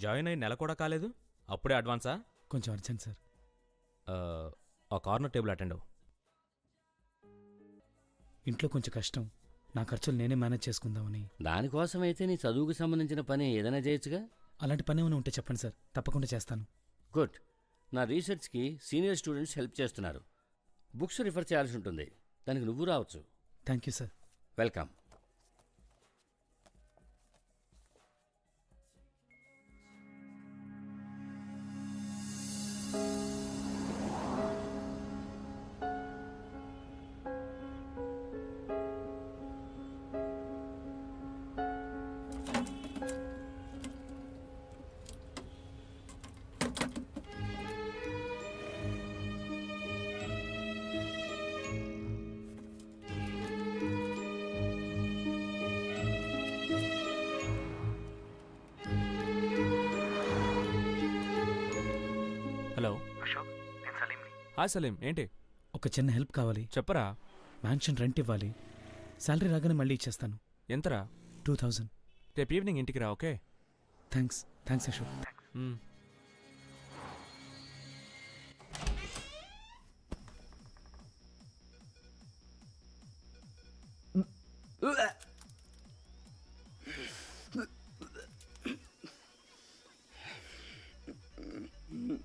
Join అయ్యి నెల కూడా కాలేదు, అప్పుడే అడ్వాన్సా? కొంచెం అర్జెంట్ సార్. ఆ కార్నర్ టేబుల్ అటెండ్ అవ్వు. ఇంట్లో కొంచెం కష్టం, నా ఖర్చులు నేనే మేనేజ్ చేసుకుందామని. దానికోసమైతే నీ చదువుకు సంబంధించిన పని ఏదైనా చేయొచ్చుగా. అలాంటి పని ఏమైనా ఉంటే చెప్పండి సార్, తప్పకుండా చేస్తాను. గుడ్. నా రీసెర్చ్కి సీనియర్ స్టూడెంట్స్ హెల్ప్ చేస్తున్నారు. బుక్స్ రిఫర్ చేయాల్సి ఉంటుంది, దానికి నువ్వు రావచ్చు. Thank you sir. Welcome. Hello Ashok, నేను సలీంని. హాయ్ సలీం, ఏంటి? ఒక చిన్న హెల్ప్ కావాలి. చెప్పరా. మ్యాన్షన్ రెంట్ ఇవ్వాలి, శాలరీ రాగానే మళ్ళీ ఇచ్చేస్తాను. ఎంతరా? 2000. రేపు ఈవినింగ్ ఇంటికి రా, ఓకే? థ్యాంక్స్ అశోక్. మ్మ్.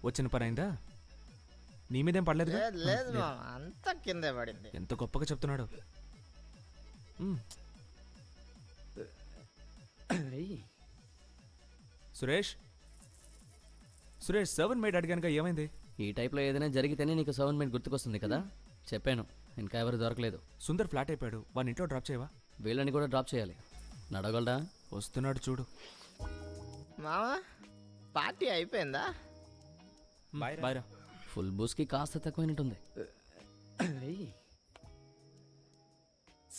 వచ్చిన పని అయిందా? నీ మీదేం పడలేదు? లేదు మామ, అంతా కిందే పడింది. ఎంత గొప్పగా చెప్తున్నాడు. సురేష్, సర్వెంట్ మేడ్ అడిగానుగా, ఏమైంది? ఈ టైప్లో ఏదైనా జరిగితేనే నీకు సౌండ్మెంట్ గుర్తుకొస్తుంది కదా. చెప్పాను, ఇంకా ఎవరు దొరకలేదు. సుందర్ ఫ్లాట్ అయిపోయాడు, వాని ఇంట్లో డ్రాప్ చేయవా? వీళ్ళని కూడా డ్రాప్ చేయాలి. నడవగలడా? వస్తున్నాడు చూడు. మామ, పార్టీ అయిపోయిందా? బాయ్రా. ఫుల్ బూస్కి కాస్త తక్కువైనట్టుంది.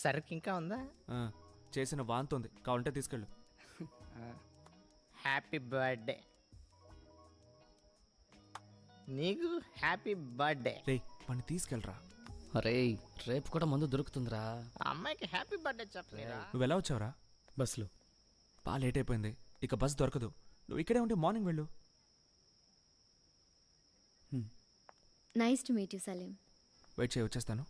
సరుకు ఇంకా ఉందా? చేసిన వాంతుంది, కావాలంటే తీసుకెళ్ళు. Happy birthday. నీకు హ్యాపీ బర్త్డే. రే, వాడిని తీసుకెళ్ళరా. అరే, రేపు కూడా మందు దొరుకుతుందిరా. అమ్మాయికి హ్యాపీ బర్త్డే చెప్పలేరా? నువ్వు ఎలా వచ్చావురా? బస్లో. బాగా లేట్ అయిపోయింది, ఇక బస్ దొరకదు. నువ్వు ఇక్కడే ఉంటే మార్నింగ్ వెళ్ళు. Nice to meet you Salim. Wait చేయి, వచ్చేస్తాను.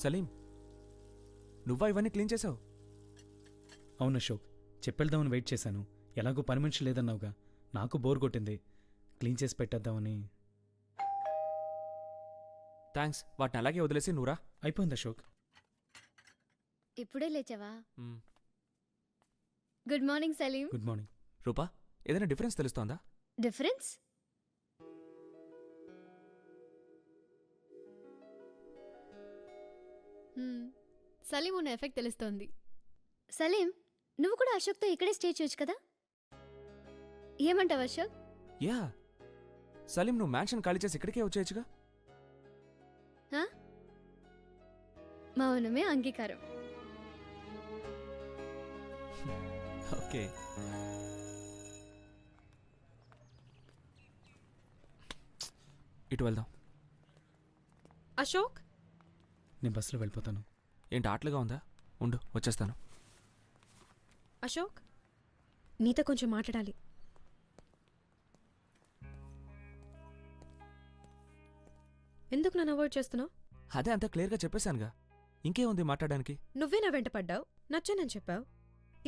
సలీం, నువ్వా ఇవన్నీ క్లీన్ చేసావు? అవును అశోక్, చెప్పేద్దామని వెయిట్ చేశాను. ఎలాగో పని మనిషి లేదన్నావుగా, నాకు బోర్ కొట్టింది, క్లీన్ చేసి పెట్టేద్దామని. థ్యాంక్స్. వాటిని అలాగే వదిలేసి నువ్వురా. అయిపోయింది అశోక్. ఇప్పుడే లేచావా? Good morning Salim. Good morning. Rupa, ఏదైనా డిఫరెన్స్ తెలుస్తోందా? డిఫరెన్స్? సలీం ఉన్న ఎఫెక్ట్ తెలుస్తోంది. సలీం, నువ్వు కూడా అశోక్తో ఇక్కడే స్టే చేయొచ్చు కదా. ఏమంటావు అశోక్? యా, సలీం నువ్వు మ్యాన్షన్ ఖాళీ చేసి ఇక్కడికే వచ్చేయచ్చుగా. మౌనమే అంగీకారం. ఓకే. ఇటు వెళ్దాం. అశోక్, నేను బస్సులో వెళ్ళిపోతాను. ఏంటి ఆటలుగా ఉందా? ఉండు, వచ్చేస్తాను. అశోక్, నీతో కొంచెం మాట్లాడాలి. ఎందుకు నన్ను అవాయిడ్ చేస్తున్నావు? అదే అంతా క్లియర్గా చెప్పేశానుగా, ఇంకేముంది మాట్లాడడానికి? నువ్వే నా వెంట పడ్డావు, నచ్చానని చెప్పావు.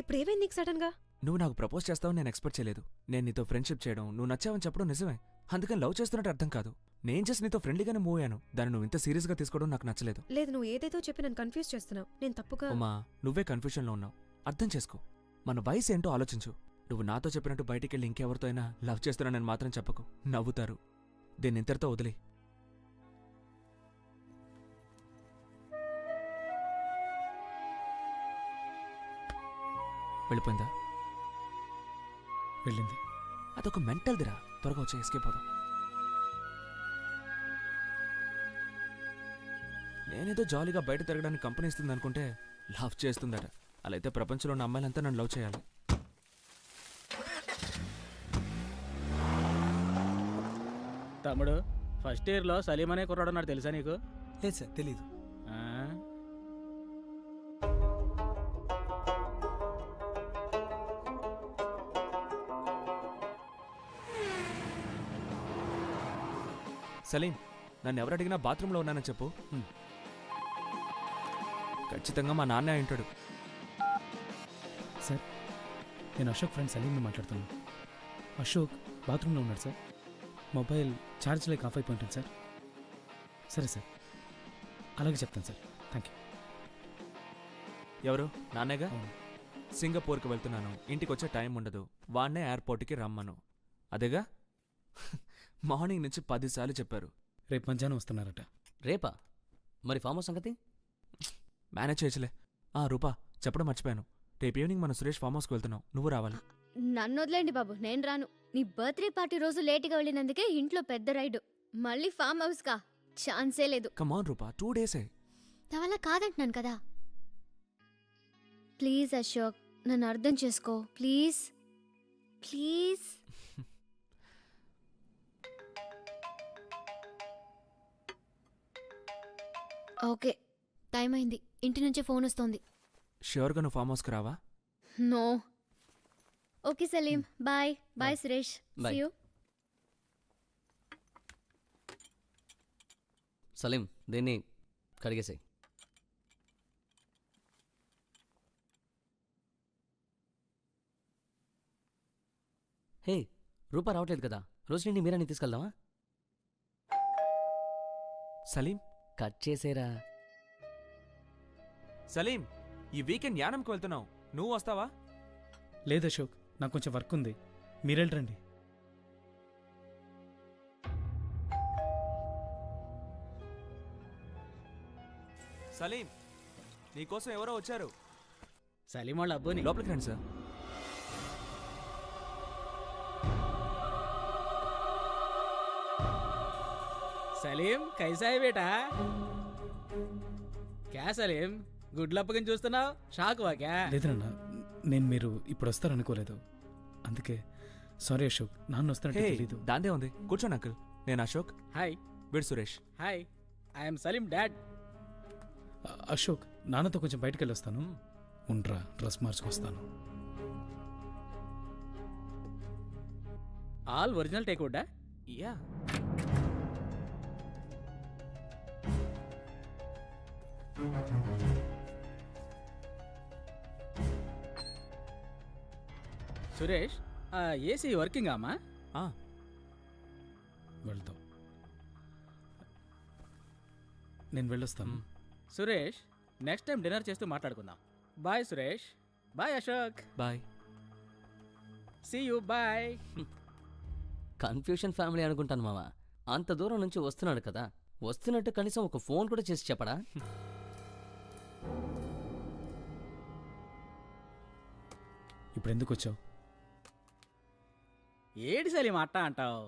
ఇప్పుడు ఏమైంది నీకు సడన్ గా? నువ్వు నాకు ప్రపోజ్ చేస్తావు నేను ఎక్స్పెక్ట్ చేయలేదు. నేను నీతో ఫ్రెండ్షిప్ చేయడం, నువ్వు నచ్చావని చెప్పడం నిజమే. అందుకని లవ్ చేస్తున్నట్టు అర్థం కాదు. నేను జస్ట్ నీతో ఫ్రెండ్లీగానే మూవ్ అయ్యాను. దాన్ని నువ్వు ఇంత సీరియస్గా తీసుకోవడం నాకు నచ్చలేదు. లేదు, నువ్వు ఏదేదో చెప్పి నన్ను కన్ఫ్యూజ్ చేస్తున్నావు. నేను తప్పుగా... ఉమా, నువ్వే కన్ఫ్యూషన్లో ఉన్నావు. అర్థం చేసుకో. మన వయసు ఏంటో ఆలోచించు. నువ్వు నాతో చెప్పినట్టు బయటికి వెళ్ళి ఇంకెవరితో అయినా లవ్ చేస్తున్నానని మాత్రం చెప్పకు, నవ్వుతారు. దీన్ని ఇంతటితో వదిలే. వెళ్ళిపోయిందా? వెళ్ళింది. అదొక మెంటల్దిరా. త్వరగా వచ్చి ఎస్కేప్ అవుదాం. నేనేదో జాలీగా బయట తిరగడానికి కంపెనీ ఇస్తుంది అనుకుంటే లవ్ చేస్తుందట. అలా అయితే ప్రపంచంలో ఉన్న అమ్మాయిలంతా నన్ను లవ్ చేయాలి. తమ్ముడు, ఫస్ట్ ఇయర్లో సలీం అనే కుర్రాడు ఉన్నాడు, తెలుసా నీకు? లేదు సార్, తెలీదు. ఆ? సలీం, నన్ను ఎవరు అడిగినా బాత్రూంలో ఉన్నానని చెప్పు. ఖచ్చితంగా మా నాన్నే అయింటాడు. సార్, నేను అశోక్ ఫ్రెండ్ సలీంని మాట్లాడుతున్నాను. అశోక్ బాత్రూంలో ఉన్నాడు సార్. మొబైల్ ఛార్జ్ లేక ఆఫ్ అయిపోయింటుంది సార్. సరే సార్, అలాగే చెప్తాను సార్. Thank you. ఎవరు? నాన్నేగా. అవును. సింగపూర్కి వెళ్తున్నాను, ఇంటికి వచ్చే టైం ఉండదు, వాడినే ఎయిర్పోర్ట్కి రమ్మను. అదేగా. మార్నింగ్ నుంచి 10 సార్లు చెప్పారు. రేపు మధ్యాహ్నం వస్తున్నారట. రేపా? మరి ఫామ్ హౌస్ సంగతి? మేనేజ్ చేయొచ్చులే. రూపా, చెప్పడం మర్చిపోయాను. రేపు ఈవినింగ్ మనం సురేష్ ఫామ్ హౌస్కి వెళ్తున్నాం, నువ్వు రావాలి. నన్ను వదిలేండి బాబు, నేను రాను. నీ బర్త్డే పార్టీ రోజు లేటుగా వెళ్ళినందుకే ఇంట్లో పెద్ద రైడు. మళ్ళీ ఫామ్ హౌస్ కా ఛాన్సే లేదు. కమాన్ రూపా, 2 డేసే. నా వల్ల కాదంటున్నాను కదా. ప్లీజ్ అశోక్, నన్ను అర్థం చేసుకో ప్లీజ్. ప్లీజ్. ఓకే, టైం అయింది. ఇంటి నుంచి ఫోన్ వస్తోంది. ష్యూర్గా నువ్వు ఫామ్ హౌస్కి రావా? No. Okay Salim, bye. Bye Suresh. Bye. See you. Salim, దీన్ని కడిగేసాయి. హే, రూపా రావట్లేదు కదా, రోజు నుండి మీరని తీసుకెళ్దామా? సలీం, కట్ చేసేరా. సలీం, ఈ వీకెండ్ యానంకి వెళ్తున్నావు, నువ్వు వస్తావా? లేదు అశోక్, నాకు కొంచెం వర్క్ ఉంది, మీరెళ్ళరండి. సలీం, నీకోసం ఎవరో వచ్చారు. సలీం వాళ్ళ అబ్బోని. లోపలికి రండి సార్. సలీం, కైసా హై బేటా? క్యా సలీం, గుడ్లప్పకని చూస్తున్నావు? షాక్ వా క్యా? లేదన్నా, నేను మీరు ఇప్పుడు వస్తారనుకోలేదు, అందుకే. సారీ అశోక్, నాన్న వస్తానంటే హే, తెలీదు. దాందే ఉంది, కూర్చోండి అంకుల్. నేను అశోక్, హాయ్. వీడు Suresh. Hi, I'm Salim dad. Ashok, నాన్నతో కొంచెం బయటకు వెళ్ళొస్తాను. ఉండ్రా, డ్రెస్ మార్చుకొస్తాను. ఆల్ ఒరిజినల్ టేక్వుడ్డా? యా. సురేష్, ఏసీ వర్కింగ్ అమ్మా? వెళ్తాం. నేను వెళ్ళొస్తాను. సురేష్, నెక్స్ట్ టైం డిన్నర్ చేస్తూ మాట్లాడుకుందాం. Bye Suresh. Bye Ashok. Bye. See you. Bye. Confusion family అనుకుంటాను మావా. అంత దూరం నుంచి వస్తున్నాడు కదా, వస్తున్నట్టు కనీసం ఒక ఫోన్ కూడా చేసి చెప్పడా? ఇప్పుడు ఎందుకు వచ్చావు? ఏడి సలీం అట్ట అంటావు?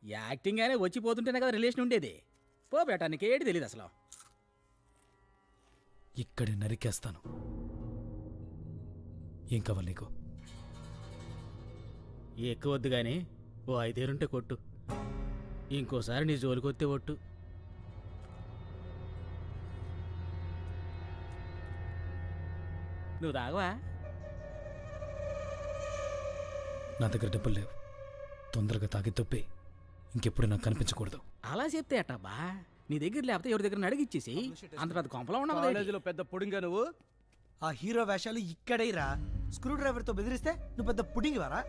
యాక్టింగ్ అనే వచ్చిపోతుంటేనే కదా రిలేషన్ ఉండేది. పో బేటా, నీకేటి తెలియదు అసలు. ఇక్కడే నరికేస్తాను. ఏం కావాలి నీకు? ఎక్కువ వద్దు కానీ ఓ 5 కొట్టు. ఇంకోసారి నీ జోలికొత్తే ఒట్టు. నువ్వు తాగవా? నా దగ్గర డబ్బులు లేవు, తొందరగా తాగి తప్పే ఇంకెప్పుడు నాకు కనిపించకూడదు. అలా చెప్తే అట్టబ్బా, నీ దగ్గర లేకపోతే ఎవరి దగ్గర అడిగిచ్చేసి అంత పెద్ద కొంపలో ఉండవు. పెద్ద పుడింగా నువ్వు. ఆ హీరో వేషాలు ఇక్కడే రా. స్క్రూ డ్రైవర్తో బెదిరిస్తే నువ్వు పెద్ద పుడింగి వారా?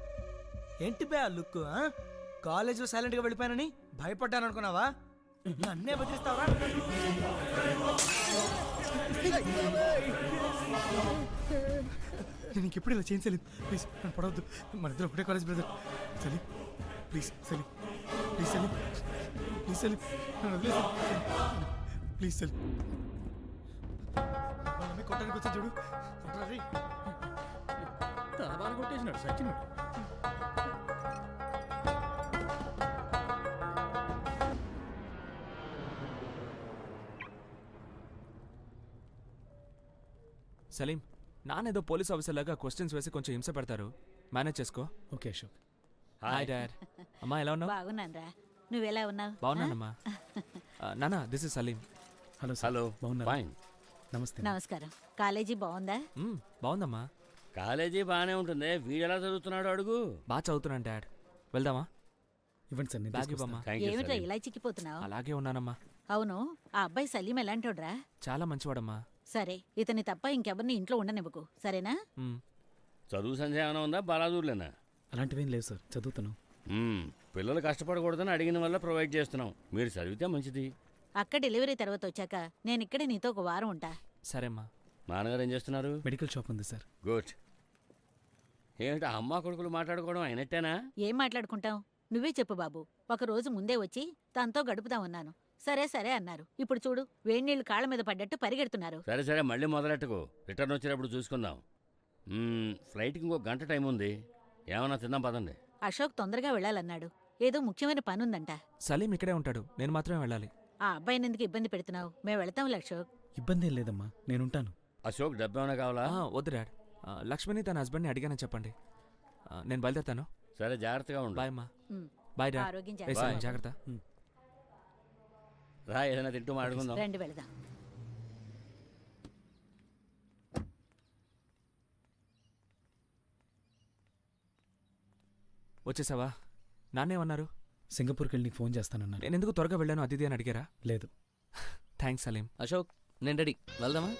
ఏంటి బే ఆ లుక్? కాలేజీలో సైలెంట్గా వెళ్ళిపోయానని భయపడ్డాను అనుకున్నావా? నన్నే బెదిరిస్తావరా? నేను ఇంకెప్పుడు ఇలా చేయను సలీం. ప్లీజ్ నన్ను పడవద్దు. మన ఇద్దరు ఒకటే college brother. Salim please, Salim please, Salim please, Salim నన్ను వదిలేసి ప్లీజ్ సలీం. వాళ్ళని కొట్టడానికి వచ్చా చూడు. కొట్టరా? తలబాలు కొట్టేసినాడు సచ్చినాడు. సలీం నానేదో పోలీస్ ఆఫీసర్ లాగా క్వశ్చన్స్ వేసి కొంచెం హింస పెడతారు మేనేజ్ చేసుకో. ఓకే అశోక్. Hi dad. అమ్మా ఎలా ఉన్నావు? బాగున్నానరా, నువ్వెలా ఉన్నావు? బాగున్నానమ్మా. నానా this is Salim. Hello sir. Hello బాగున్నారా? ఫైన్. నమస్తే. నమస్కారం. కాలేజీ బాగుందా? బాగుందమ్మా. కాలేజీ బాగానే ఉంటుంది. వీడు ఎలా చదువుతున్నాడు అడుగు. బాగా చదువుతున్నాను డాడ్. వెళ్దామా? ఇవ్వండి సార్, నేను బ్యాగ్ తీసుకొస్తాను. ఇవ్వమ్మా. థ్యాంక్ యూ ఏమిట్రా సలీం. ఇలా చిక్కిపోతున్నావు? అలాగే ఉన్నానమ్మా. అవును, ఆ అబ్బాయి సలీం ఎలాంటోడ్రా? చాలా మంచివాడమ్మా. సరే, ఇతని తప్ప ఇంకెవరిని ఇంట్లో ఉండనివ్వకు, సరేనా? మ్మ్. చదువు సంధ్య ఏమైనా ఉందా? బాలాదూర్లేనా? అలాంటివేం లేవు సార్, చదువుతాను. పిల్లలు కష్టపడకూడదని అడిగిన వల్ల ప్రొవైడ్ చేస్తున్నాం. మీరు చదివితే మంచిది. అక్క డెలివరీ తర్వాత వచ్చాక నేను ఇక్కడే నీతో ఒక వారం ఉంటా. సరేమ్మా. నాన్నగారు ఏం చేస్తున్నారు? మెడికల్ షాప్ ఉంది సార్. గుడ్. ఏమిటి అమ్మా కొడుకులు మాట్లాడుకోవడం అయినట్టేనా? ఏం మాట్లాడుకుంటాం? నువ్వే చెప్పు బాబు. ఒక రోజు ముందే వచ్చి తనతో గడుపుతా ఉన్నాను. సరే సరే అన్నారు. ఇప్పుడు చూడు, వేడినీళ్ళు కాళ్ళ మీద పడ్డట్టు పరిగెడుతున్నారు. సరే సరే మళ్ళీ మొదలెట్టుకో. రిటర్న్ వచ్చేటప్పుడు చూసుకుందాం. ఫ్లైట్కి ఇంకో గంట టైం ఉంది. ఏమన్నా తిందాం పదండి. అశోక్ తొందరగా వెళ్ళాలన్నాడు. ఏదో ముఖ్యమైన పనుందంట. సలీం ఇక్కడే ఉంటాడు, నేను మాత్రమే వెళ్ళాలి. ఆ అబ్బాయిని ఎందుకు ఇబ్బంది పెడుతున్నావు? మేము వెళతాంలే అశోక్. ఇబ్బంది ఏం లేదమ్మా, నేనుంటాను. అశోక్ డబ్బు ఏమైనా కావాలా? వద్దు డాడ్. లక్ష్మిని తన హస్బెండ్ని అడిగానని చెప్పండి. నేను బయలుదేరుతాను. సరే జాగ్రత్తగా ఉండు. బాయ్ అమ్మా. ఉమ్. Bye dad. ఆరోగ్యం ఏ సలీం, జాగ్రత్త. జాగ్రత్త. రా ఏదైనా తింటూ మాట్లాడుకుందాం. రండి వెళదాం. వచ్చేసావా? నాన్నేమన్నారు? సింగపూర్కి వెళ్ళి నీకు ఫోన్ చేస్తానన్నాను. నేను ఎందుకు త్వరగా వెళ్ళాను అది ఇది అని అడిగారా? లేదు. థ్యాంక్స్ సలీం. అశోక్, నేను రెడీ. వెళ్దామా?